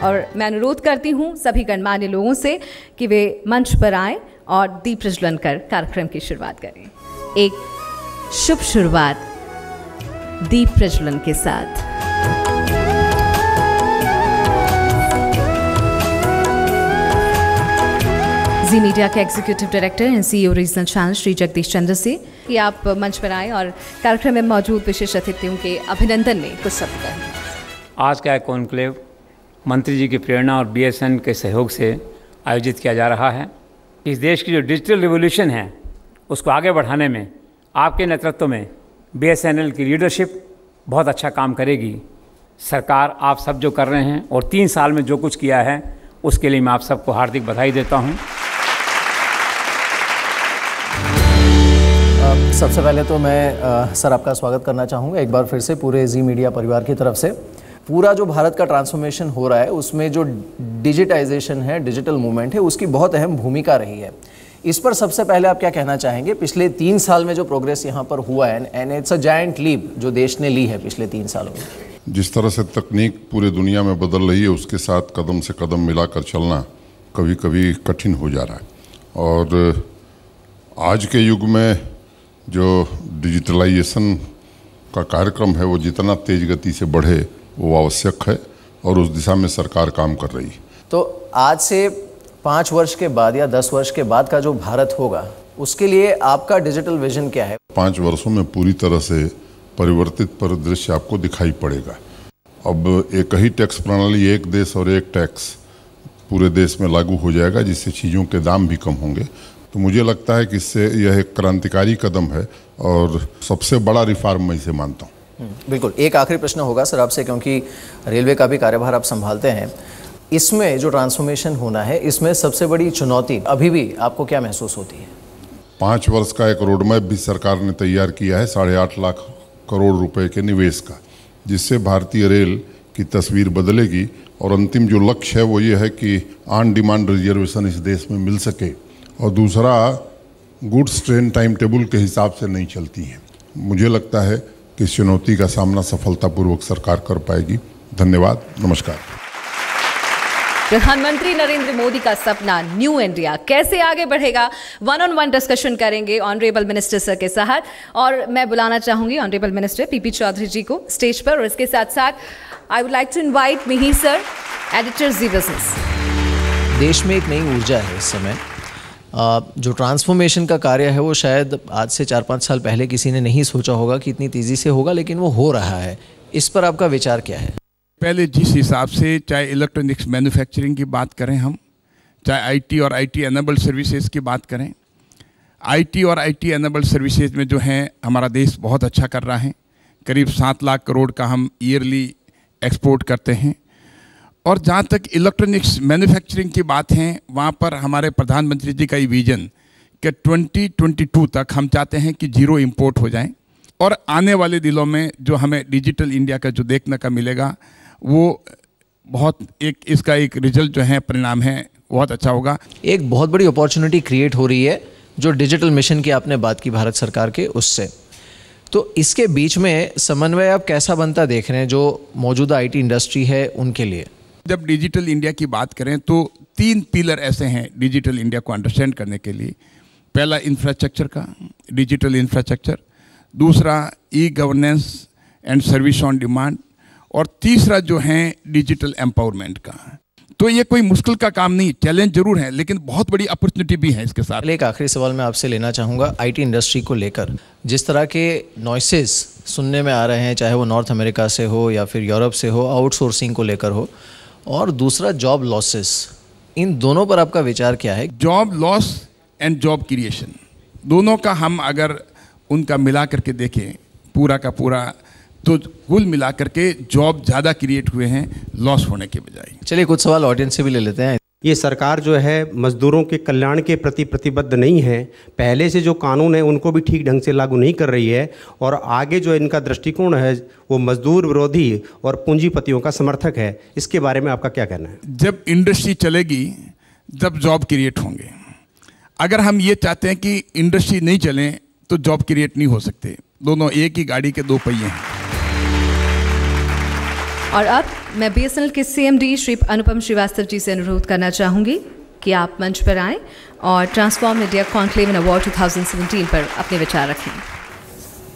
और मैं अनुरोध करती हूँ सभी गणमान्य लोगों से कि वे मंच पर आएं और दीप प्रज्वलन कर कार्यक्रम की शुरुआत करें। एक शुभ शुरुआत दीप प्रज्वलन के साथ। जी मीडिया के executive director and CEO regional channel Shri Jagdish चंद्र से कि आप मंच पर आए और कार्यक्रम में मौजूद विशेष अतिथियों के अभिनंदन में कुछ शब्द कहें। आज का कॉन्क्लेव मंत्री जी की प्रेरणा और BSN के सहयोग से आयोजित किया जा रहा है। इस देश की जो डिजिटल रिवॉल्यूशन है उसको आगे बढ़ाने में आपके नेतृत्व में BSNL की लीडरशिप बहुत अच्छा काम करेगी। सरकार आप सब जो कर रहे हैं और 3 साल में जो कुछ किया है उसके लिए मैं आप सबको हार्दिक बधाई देता हूं। सबसे पहले तो मैं सर आपका स्वागत करना चाहूँगा एक बार फिर से पूरे जी मीडिया परिवार की तरफ से। पूरा जो भारत का ट्रांसफॉर्मेशन हो रहा है उसमें जो डिजिटाइजेशन है, डिजिटल मूवमेंट है, उसकी बहुत अहम भूमिका रही है। इस पर सबसे पहले आप क्या कहना चाहेंगे? पिछले 3 साल में जो प्रोग्रेस यहाँ पर हुआ है and it's a giant leap जो देश ने ली है पिछले 3 सालों में। जिस तरह से तकनीक पूरे दुनिया में बदल रही है उसके साथ कदम से कदम मिलाकर चलना कभी कभी कठिन हो जा रहा है। और आज के युग में जो डिजिटलाइजेशन का कार्यक्रम है वो जितना तेज गति से बढ़े वो आवश्यक है और उस दिशा में सरकार काम कर रही है। तो आज से 5 वर्ष के बाद या 10 वर्ष के बाद का जो भारत होगा उसके लिए आपका डिजिटल विजन क्या है? 5 वर्षों में पूरी तरह से परिवर्तित परिदृश्य आपको दिखाई पड़ेगा। अब एक ही टैक्स प्रणाली, एक देश और एक टैक्स पूरे देश में लागू हो जाएगा जिससे चीज़ों के दाम भी कम होंगे। तो मुझे लगता है कि इससे यह एक क्रांतिकारी कदम है और सबसे बड़ा रिफॉर्म मैं इसे मानता हूँ। बिल्कुल। एक आखिरी प्रश्न होगा सर आपसे, क्योंकि रेलवे का भी कार्यभार आप संभालते हैं। इसमें जो ट्रांसफॉर्मेशन होना है इसमें सबसे बड़ी चुनौती अभी भी आपको क्या महसूस होती है? 5 वर्ष का एक रोड मैप भी सरकार ने तैयार किया है 8.5 लाख करोड़ रुपए के निवेश का, जिससे भारतीय रेल की तस्वीर बदलेगी। और अंतिम जो लक्ष्य है वो ये है कि ऑन डिमांड रिजर्वेशन इस देश में मिल सके। और दूसरा, गुड्स ट्रेन टाइम टेबल के हिसाब से नहीं चलती हैं। मुझे लगता है कि इस चुनौती का सामना सफलतापूर्वक सरकार कर पाएगी। धन्यवाद, नमस्कार। प्रधानमंत्री नरेंद्र मोदी का सपना न्यू इंडिया कैसे आगे बढ़ेगा, 1-on-1 डिस्कशन करेंगे ऑनरेबल मिनिस्टर सर के साथ। और मैं बुलाना चाहूंगी honourable minister PP Chaudhary ji को स्टेज पर। और इसके साथ साथ I would like to invite Mihir sir, editor Zee business. देश में एक नई ऊर्जा है इस समय। जो ट्रांसफॉर्मेशन का कार्य है वो शायद आज से 4-5 साल पहले किसी ने नहीं सोचा होगा कि इतनी तेज़ी से होगा, लेकिन वो हो रहा है। इस पर आपका विचार क्या है? पहले जिस हिसाब से चाहे इलेक्ट्रॉनिक्स मैन्युफैक्चरिंग की बात करें हम, चाहे IT और IT एनेबल्ड सर्विसेज की बात करें, IT और IT एनेबल्ड सर्विसेज में जो है हमारा देश बहुत अच्छा कर रहा है। करीब 7 लाख करोड़ का हम ईयरली एक्सपोर्ट करते हैं। और जहाँ तक इलेक्ट्रॉनिक्स मैन्युफैक्चरिंग की बात है वहाँ पर हमारे प्रधानमंत्री जी का ये विजन कि 2022 तक हम चाहते हैं कि 0 इंपोर्ट हो जाए। और आने वाले दिनों में जो हमें डिजिटल इंडिया का जो देखने का मिलेगा वो बहुत इसका एक रिजल्ट जो है, परिणाम है, बहुत अच्छा होगा। एक बहुत बड़ी अपॉर्चुनिटी क्रिएट हो रही है जो डिजिटल मिशन की आपने बात की भारत सरकार के, उससे। तो इसके बीच में समन्वय आप कैसा बनता देख रहे हैं जो मौजूदा IT इंडस्ट्री है उनके लिए? जब डिजिटल इंडिया की बात करें तो 3 पिलर ऐसे हैं डिजिटल इंडिया को अंडरस्टैंड करने के लिए। पहला इंफ्रास्ट्रक्चर का, डिजिटल इंफ्रास्ट्रक्चर। दूसरा e-governance and service on demand. और तीसरा जो है डिजिटल एम्पावरमेंट का। तो ये कोई मुश्किल का काम नहीं, चैलेंज जरूर है लेकिन बहुत बड़ी अपॉर्चुनिटी भी है इसके साथ। एक आखिरी सवाल मैं आपसे लेना चाहूँगा IT इंडस्ट्री को लेकर। जिस तरह के नॉइसेस सुनने में आ रहे हैं, चाहे वो नॉर्थ अमेरिका से हो या फिर यूरोप से हो, आउटसोर्सिंग को लेकर हो, और दूसरा जॉब लॉसेस, इन दोनों पर आपका विचार क्या है? Job loss and job creation दोनों का हम अगर उनका मिला करके देखें पूरा का पूरा, तो कुल मिला करके जॉब ज़्यादा क्रिएट हुए हैं लॉस होने के बजाय। चलिए कुछ सवाल ऑडियंस से भी ले लेते हैं। ये सरकार जो है मजदूरों के कल्याण के प्रति प्रतिबद्ध नहीं है। पहले से जो कानून है उनको भी ठीक ढंग से लागू नहीं कर रही है। और आगे जो इनका दृष्टिकोण है वो मजदूर विरोधी और पूंजीपतियों का समर्थक है। इसके बारे में आपका क्या कहना है? जब इंडस्ट्री चलेगी जब जॉब क्रिएट होंगे। अगर हम ये चाहते हैं कि इंडस्ट्री नहीं चले तो जॉब क्रिएट नहीं हो सकते। दोनों एक ही गाड़ी के 2 पहिए हैं। और अब मैं BSNL के CMD श्री अनुपम श्रीवास्तव जी से अनुरोध करना चाहूँगी कि आप मंच पर आएं और ट्रांसफॉर्म इंडिया कॉन्क्लेव इन अवार्ड 2017 पर अपने विचार रखें।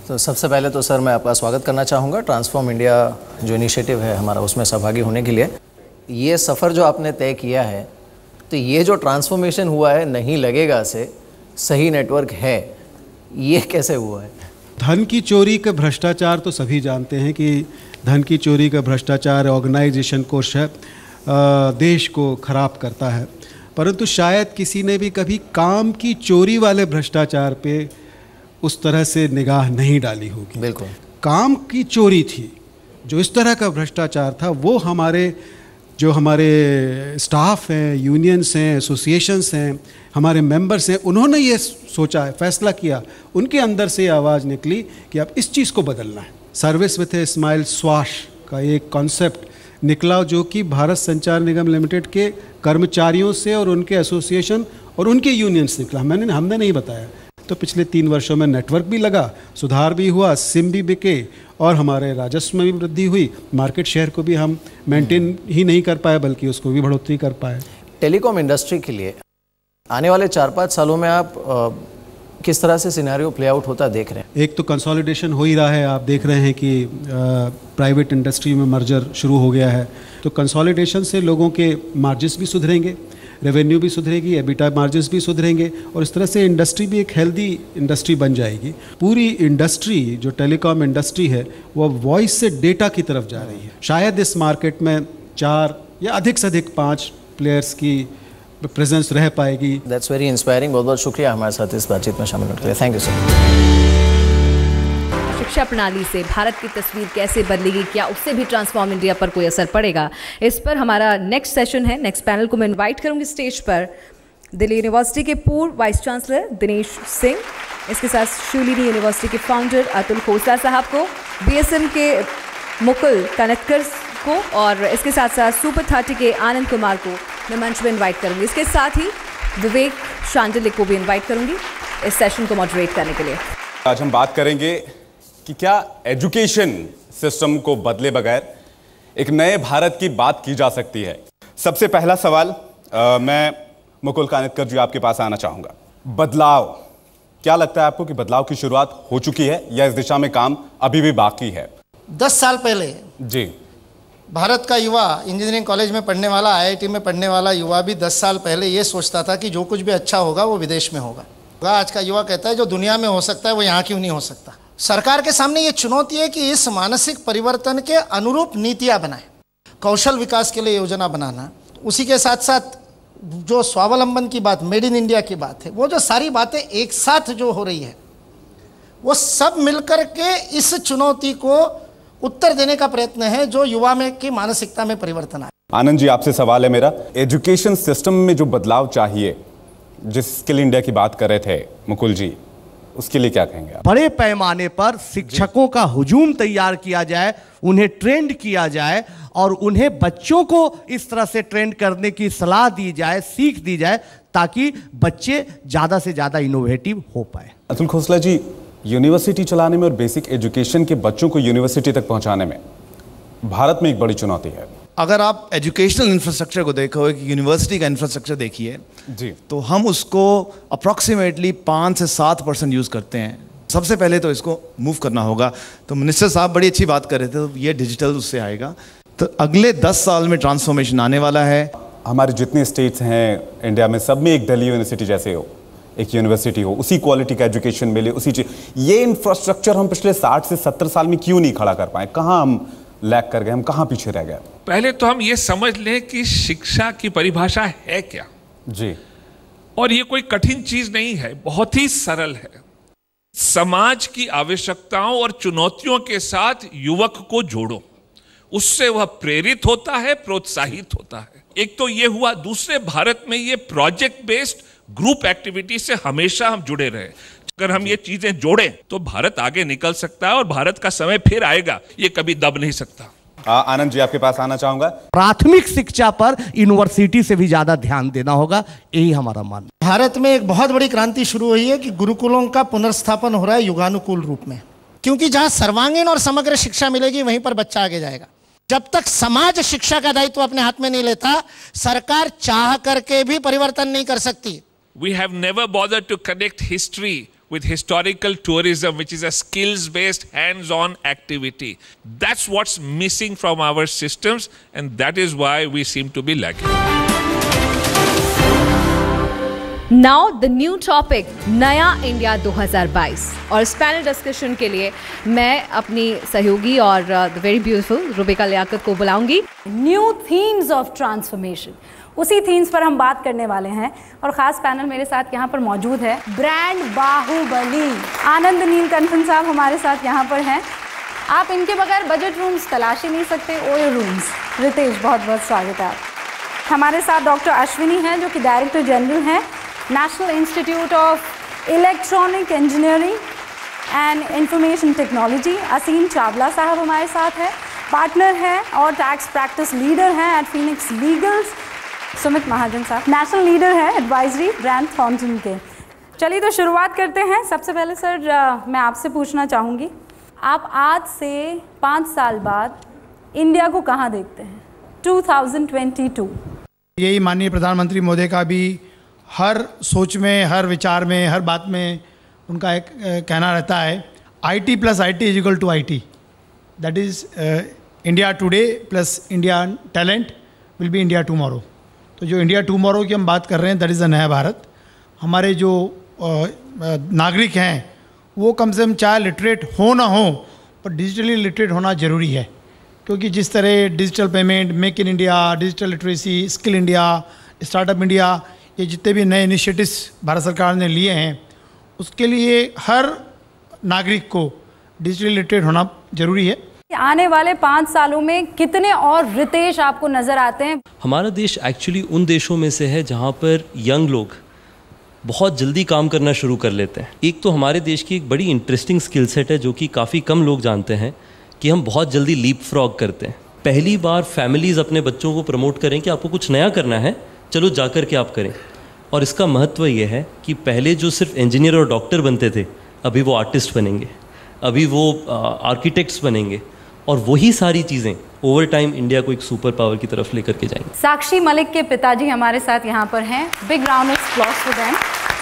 तो सबसे पहले तो सर मैं आपका स्वागत करना चाहूँगा ट्रांसफॉर्म इंडिया जो इनिशिएटिव है हमारा उसमें सहभागी होने के लिए। ये सफ़र जो आपने तय किया है, तो ये जो ट्रांसफॉर्मेशन हुआ है नहीं लगेगा से सही नेटवर्क है, ये कैसे हुआ है? धन की चोरी का भ्रष्टाचार तो सभी जानते हैं कि धन की चोरी का भ्रष्टाचार ऑर्गेनाइजेशन को देश को खराब करता है, परंतु शायद किसी ने भी कभी काम की चोरी वाले भ्रष्टाचार पे उस तरह से निगाह नहीं डाली होगी। बिल्कुल, काम की चोरी थी, जो इस तरह का भ्रष्टाचार था वो हमारे स्टाफ हैं, यूनियंस हैं, एसोसिएशंस हैं, हमारे मेंबर्स हैं, उन्होंने ये सोचा है, फैसला किया, उनके अंदर से आवाज़ निकली कि अब इस चीज़ को बदलना है। सर्विस विथ ए स्माइल स्वाश का एक कॉन्सेप्ट निकला जो कि भारत संचार निगम लिमिटेड के कर्मचारियों से और उनके एसोसिएशन और उनके यूनियंस निकला, हमने नहीं बताया। तो पिछले 3 वर्षों में नेटवर्क भी लगा, सुधार भी हुआ, सिम भी बिके और हमारे राजस्व में भी वृद्धि हुई। मार्केट शेयर को भी हम मेंटेन ही नहीं कर पाए बल्कि उसको भी बढ़ोतरी कर पाए। टेलीकॉम इंडस्ट्री के लिए आने वाले 4-5 सालों में आप किस तरह से सिनेरियो प्ले आउट होता देख रहे हैं? एक तो कंसोलिडेशन हो ही रहा है, आप देख रहे हैं कि प्राइवेट इंडस्ट्री में मर्जर शुरू हो गया है, तो कंसोलिडेशन से लोगों के मार्जिन्स भी सुधरेंगे, रेवेन्यू भी सुधरेगी, एबिटा मार्जिन्स भी सुधरेंगे और इस तरह से इंडस्ट्री भी एक हेल्दी इंडस्ट्री बन जाएगी। पूरी इंडस्ट्री जो टेलीकॉम इंडस्ट्री है वो वॉइस से डेटा की तरफ जा रही है। शायद इस मार्केट में 4 या अधिक से अधिक 5 प्लेयर्स की प्रेजेंस रह पाएगी। That's very inspiring. बहुत बहुत शुक्रिया हमारे साथ इस बातचीत में शामिल होने के लिए। Thank you sir. शिक्षा प्रणाली से भारत की तस्वीर कैसे बदलेगी, क्या उससे भी ट्रांसफॉर्म इंडिया पर कोई असर पड़ेगा, इस पर हमारा नेक्स्ट सेशन है। नेक्स्ट पैनल को मैं इनवाइट करूंगी स्टेज पर दिल्ली यूनिवर्सिटी के पूर्व वाइस चांसलर दिनेश सिंह, इसके साथ शिवलिनी यूनिवर्सिटी के फाउंडर अतुल खोसला साहब को, BSN के मुकुल कानटकर को और इसके साथ साथ सुपर 30 के आनंद कुमार को मैं मंच में इनवाइट करूंगी। इसके साथ ही विवेक शांडिल्य को भी इनवाइट करूंगी इस सेशन को मॉडरेट करने के लिए। आज हम बात करेंगे कि क्या एजुकेशन सिस्टम को बदले बगैर एक नए भारत की बात की जा सकती है। सबसे पहला सवाल मैं मुकुल कानटकर जी आपके पास आना चाहूंगा। बदलाव, क्या लगता है आपको कि बदलाव की शुरुआत हो चुकी है या इस दिशा में काम अभी भी बाकी है? 10 साल पहले जी भारत का युवा इंजीनियरिंग कॉलेज में पढ़ने वाला, IIT में पढ़ने वाला युवा भी 10 साल पहले ये सोचता था कि जो कुछ भी अच्छा होगा वो विदेश में होगा। आज का युवा कहता है जो दुनिया में हो सकता है वो यहाँ क्यों नहीं हो सकता। सरकार के सामने ये चुनौती है कि इस मानसिक परिवर्तन के अनुरूप नीतियाँ बनाए, कौशल विकास के लिए योजना बनाना, उसी के साथ साथ जो स्वावलंबन की बात, मेड इन इंडिया की बात है, वो जो सारी बातें एक साथ जो हो रही है वो सब मिलकर के इस चुनौती को उत्तर देने का प्रयत्न है जो युवा में की मानसिकता में परिवर्तन आए। आनंद जी आपसे सवाल है मेरा, एजुकेशन सिस्टम में जो बदलाव चाहिए, जिस स्किल इंडिया की बात कर रहे थे मुकुल जी, उसके लिए क्या कहेंगे आप? बड़े पैमाने पर शिक्षकों का हुजूम तैयार किया जाए, उन्हें ट्रेंड किया जाए और उन्हें बच्चों को इस तरह से ट्रेंड करने की सलाह दी जाए, सीख दी जाए ताकि बच्चे ज़्यादा से ज़्यादा इनोवेटिव हो पाए। अतुल खोसला जी, यूनिवर्सिटी चलाने में और बेसिक एजुकेशन के बच्चों को यूनिवर्सिटी तक पहुंचाने में भारत में एक बड़ी चुनौती है। अगर आप एजुकेशनल इंफ्रास्ट्रक्चर को देखोगे कि यूनिवर्सिटी का इंफ्रास्ट्रक्चर देखिए जी, तो हम उसको अप्रॉक्सीमेटली 5 से 7% यूज़ करते हैं। सबसे पहले तो इसको मूव करना होगा। तो मिनिस्टर साहब बड़ी अच्छी बात कर रहे थे, तो ये डिजिटल उससे आएगा। तो अगले 10 साल में ट्रांसफॉर्मेशन आने वाला है। हमारे जितने स्टेट्स हैं इंडिया में, सब में एक दिल्ली यूनिवर्सिटी जैसे हो, एक यूनिवर्सिटी हो, उसी क्वालिटी का एजुकेशन मिले, उसी चीज। ये इंफ्रास्ट्रक्चर हम पिछले 60 से 70 साल में क्यों नहीं खड़ा कर पाए? कहाँ हम लैग कर गए, हम कहाँ पीछे रह गए? पहले तो हम ये समझ लें कि शिक्षा की परिभाषा है क्या जी, और ये कोई कठिन चीज नहीं है, बहुत ही सरल है। समाज की आवश्यकताओं और चुनौतियों के साथ युवक को जोड़ो, उससे वह प्रेरित होता है, प्रोत्साहित होता है। एक तो ये हुआ। दूसरे, भारत में ये प्रोजेक्ट बेस्ड ग्रुप एक्टिविटी से हमेशा हम जुड़े रहे। अगर हम ये चीजें जोड़ें तो भारत आगे निकल सकता है और भारत का समय फिर आएगा, ये कभी दब नहीं सकता। आनंद जी आपके पास आना चाहूंगा। प्राथमिक शिक्षा पर यूनिवर्सिटी से भी ज्यादा ध्यान देना होगा, यही हमारा मानना। भारत में एक बहुत बड़ी क्रांति शुरू हुई है कि गुरुकुलों का पुनर्स्थापन हो रहा है युगानुकूल रूप में, क्योंकि जहां सर्वांगीण और समग्र शिक्षा मिलेगी वहीं पर बच्चा आगे जाएगा। जब तक समाज शिक्षा का दायित्व अपने हाथ में नहीं लेता, सरकार चाह करके भी परिवर्तन नहीं कर सकती। We have never bothered to connect history with historical tourism, which is a skills-based, hands-on activity. That's what's missing from our systems, and that is why we seem to be lacking. Now the new topic, नया India 2022, और इस panel discussion के लिए मैं अपनी सहयोगी और the very beautiful Rubika Liyaquat को बुलाऊंगी। न्यू थीम्स ऑफ ट्रांसफॉर्मेशन, उसी थीम्स पर हम बात करने वाले हैं और ख़ास पैनल मेरे साथ यहाँ पर मौजूद है ब्रांड बाहुबली। आनंद नीलकंठन साहब हमारे साथ यहाँ पर हैं। आप इनके बगैर बजट रूम्स तलाश ही नहीं सकते, ओयो रूम्स। रितेश, बहुत बहुत स्वागत है आप। हमारे साथ डॉक्टर अश्विनी हैं जो कि डायरेक्टर जनरल हैं national institute of electronic engineering and information technology. Aseem Chawla साहब हमारे साथ है, पार्टनर हैं और टैक्स प्रैक्टिस लीडर हैं at Phoenix legals. Sumit Mahajan साहब नेशनल लीडर है एडवाइजरी ब्रांड थॉर्नटन के। चलिए तो शुरुआत करते हैं। सबसे पहले सर मैं आपसे पूछना चाहूँगी, आप आज से 5 साल बाद इंडिया को कहाँ देखते हैं 2022? यही माननीय प्रधानमंत्री महोदय का भी हर सोच में, हर विचार में, हर बात में उनका एक कहना रहता है, IT + IT is equal to IT। That is India today plus India talent will be India tomorrow. तो जो इंडिया टुमारो की हम बात कर रहे हैं, दैट इज़ द नया भारत। हमारे जो नागरिक हैं वो कम से कम चाहे लिटरेट हो ना हो, पर डिजिटली लिटरेट होना ज़रूरी है, क्योंकि जिस तरह digital payment, make in India, digital literacy, skill India, startup India, ये जितने भी नए इनिशिएटिव्स भारत सरकार ने लिए हैं, उसके लिए हर नागरिक को डिजिटली लिटरेट होना ज़रूरी है। आने वाले 5 सालों में कितने और रितेश आपको नज़र आते हैं? हमारा देश एक्चुअली उन देशों में से है जहाँ पर यंग लोग बहुत जल्दी काम करना शुरू कर लेते हैं। एक तो हमारे देश की एक बड़ी इंटरेस्टिंग स्किल सेट है जो कि काफ़ी कम लोग जानते हैं, कि हम बहुत जल्दी लीप फ्रॉग करते हैं। पहली बार फैमिलीज़ अपने बच्चों को प्रमोट करें कि आपको कुछ नया करना है, चलो जा कर के आप करें। और इसका महत्व ये है कि पहले जो सिर्फ इंजीनियर और डॉक्टर बनते थे, अभी वो आर्टिस्ट बनेंगे, अभी वो आर्किटेक्ट्स बनेंगे, और वही सारी चीज़ें ओवर टाइम इंडिया को एक सुपर पावर की तरफ लेकर के जाएंगे। साक्षी मलिक के पिताजी हमारे साथ यहाँ पर हैं। Big round of applause for them.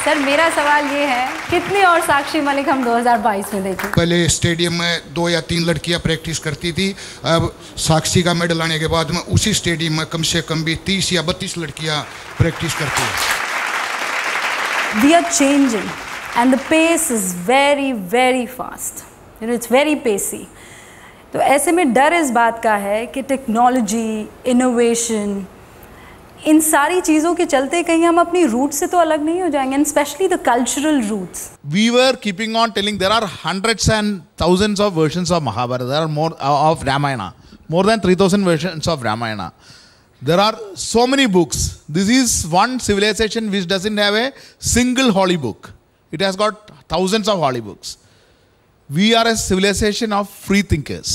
Sir मेरा सवाल ये है, कितनी और साक्षी मलिक हम 2022 में देखें? पहले स्टेडियम में 2 या 3 लड़कियां प्रैक्टिस करती थी, अब साक्षी का मेडल आने के बाद में उसी स्टेडियम में कम से कम भी 30 या 32 लड़कियां प्रैक्टिस करती हैं। We are changing and the pace is very very fast. You know, it's very pacey. तो ऐसे में डर इस बात का है कि टेक्नोलॉजी, इनोवेशन, इन सारी चीज़ों के चलते कहीं हम अपनी रूट से तो अलग नहीं हो जाएंगे, and specially the cultural roots. We were keeping on telling there are hundreds and thousands of versions of Mahabharata. There are more of Ramayana, more than 3,000 versions of Ramayana. There are so many books. This is one civilization which doesn't have a single holy book. It has got thousands of holy books. We are a civilization of free thinkers.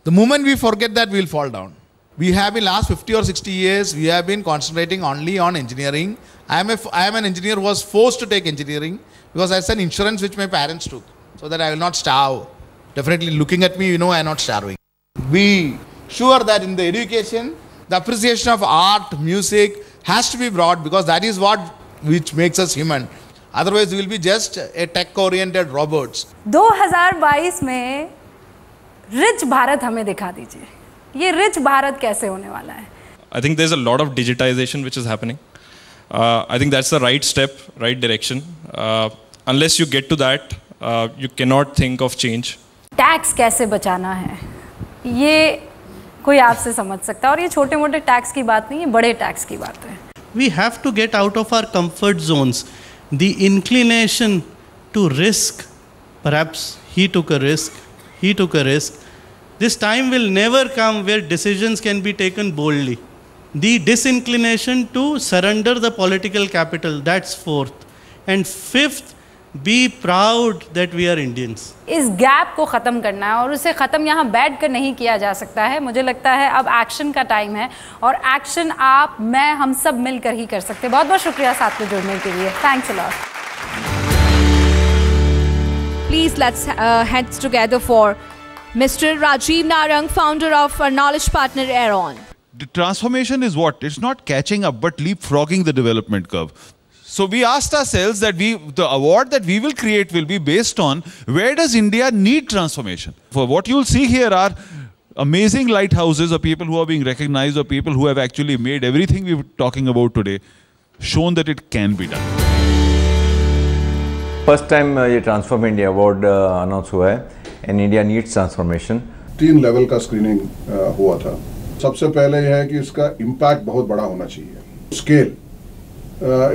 The moment we forget that, we will fall down. We have in last 50 or 60 years, we have been concentrating only on engineering. I am an engineer who was forced to take engineering because that's an insurance which my parents took, so that I will not starve. Definitely looking at me, you know I am not starving. Be sure that in the education, the appreciation of art, music has to be brought, because that is what which makes us human. Otherwise, we will be just a tech-oriented robots. 2022 में rich Bharat हमें दिखा दीजिए। ये rich Bharat कैसे होने वाला है? I think there's a lot of digitization which is happening. I think that's the right step, right direction. Unless you get to that, you cannot think of change. Tax कैसे बचाना है, ये कोई आपसे समझ सकता है, और ये छोटे मोटे टैक्स की बात नहीं है, बड़े टैक्स की बात है। We have to get out of our comfort zones. The inclination to risk, perhaps he took a risk. This time will never come where decisions can be taken boldly. The disinclination to surrender the political capital, that's 4th. And 5th, be proud that we are Indians. इस gap को ख़त्म करना है, और उसे ख़त्म यहाँ बैठ कर नहीं किया जा सकता है। मुझे लगता है अब एक्शन का टाइम है, और एक्शन आप, मैं, हम सब मिलकर ही कर सकते हैं। बहुत बहुत शुक्रिया साथ में जुड़ने के लिए। Thanks a lot. Please let's heads together for Mr. Rajiv Narang, founder of Knowledge Partner Aeron. The transformation is what? It's not catching up, but leapfrogging the development curve. So we asked ourselves that the award that we will create will be based on where does India need transformation. For what you'll see here are amazing lighthouses of people who are being recognized, or people who have actually made everything we're talking about today, shown that it can be done. First time ये transform India award announce हुआ है and India needs transformation. 3 level का screening हुआ था। सबसे पहले यह है कि इसका इम्पैक्ट बहुत बड़ा होना चाहिए, स्केल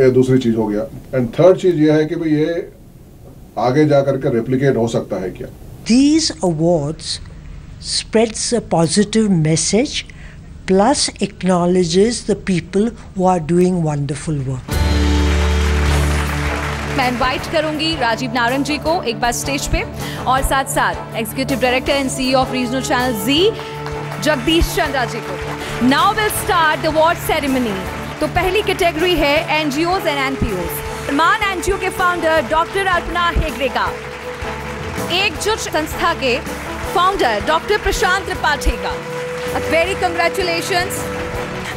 ये दूसरी चीज हो गया। एंड थर्ड चीज ये है कि भाई ये आगे जाकर के रेप्लिकेट हो सकता है क्या। These awards spreads a positive message plus acknowledges the people who are doing wonderful work. मैं इनवाइट करूंगी राजीव नारंग जी को एक बार स्टेज पे, और साथ साथ executive director and CEO of regional channel Zee Jagdish Chandra ji को। Now will start the award ceremony. तो पहली कैटेगरी है NGOs एंड NPOs। मान NGO के फाउंडर डॉक्टर अल्पना हेगड़े का, एकजुट संस्था के फाउंडर डॉक्टर प्रशांत त्रिपाठी का वेरी कंग्रेचुलेशंस।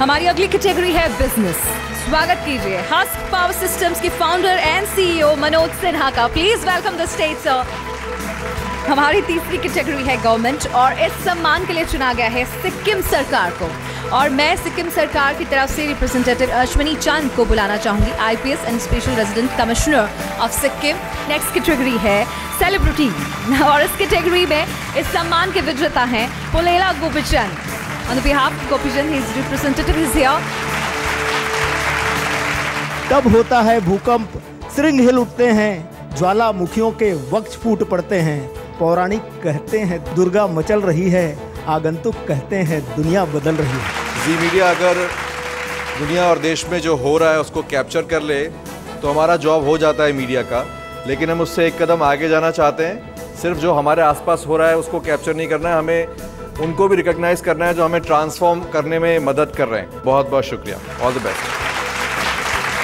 हमारी अगली कैटेगरी है बिजनेस। स्वागत कीजिए हस्क पावर सिस्टम्स के founder and CEO Manoj Sinha का। Please welcome the stage sir. हमारी तीसरी कैटेगरी है गवर्नमेंट, और इस सम्मान के लिए चुना गया है सिक्किम सरकार को, और मैं सिक्किम सरकार की तरफ से रिप्रेजेंटेटिव अश्विनी चंद को बुलाना चाहूंगी, IPS and special resident commissioner of Sikkim. Next category है सेलिब्रिटी, और इस कैटेगरी में इस सम्मान के विजेता हैं Pullela Gopichand. On behalf of Gopichand, he is representative is here. तब होता है भूकंप, श्रृंग हिल उठते हैं, ज्वालामुखियों के वक्ष फूट पड़ते हैं। पौराणिक कहते हैं दुर्गा मचल रही है, आगंतुक कहते हैं दुनिया बदल रही है। जी मीडिया अगर दुनिया और देश में जो हो रहा है उसको कैप्चर कर ले तो हमारा जॉब हो जाता है मीडिया का, लेकिन हम उससे एक कदम आगे जाना चाहते हैं। सिर्फ जो हमारे आसपास हो रहा है उसको कैप्चर नहीं करना है, हमें उनको भी रिकॉग्नाइज करना है जो हमें ट्रांसफॉर्म करने में मदद कर रहे हैं। बहुत बहुत शुक्रिया, all the best.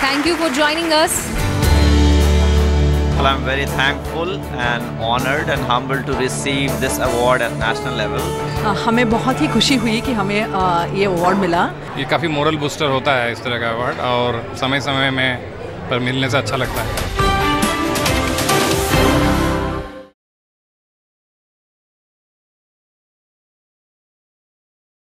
Thank you for joining us. Well, I'm very thankful and honored and humbled to receive this award at national level. हमें बहुत ही खुशी हुई कि हमें ये अवार्ड मिला। ये काफ़ी मोरल बूस्टर होता है इस तरह का अवार्ड, और समय समय में पर मिलने से अच्छा लगता है।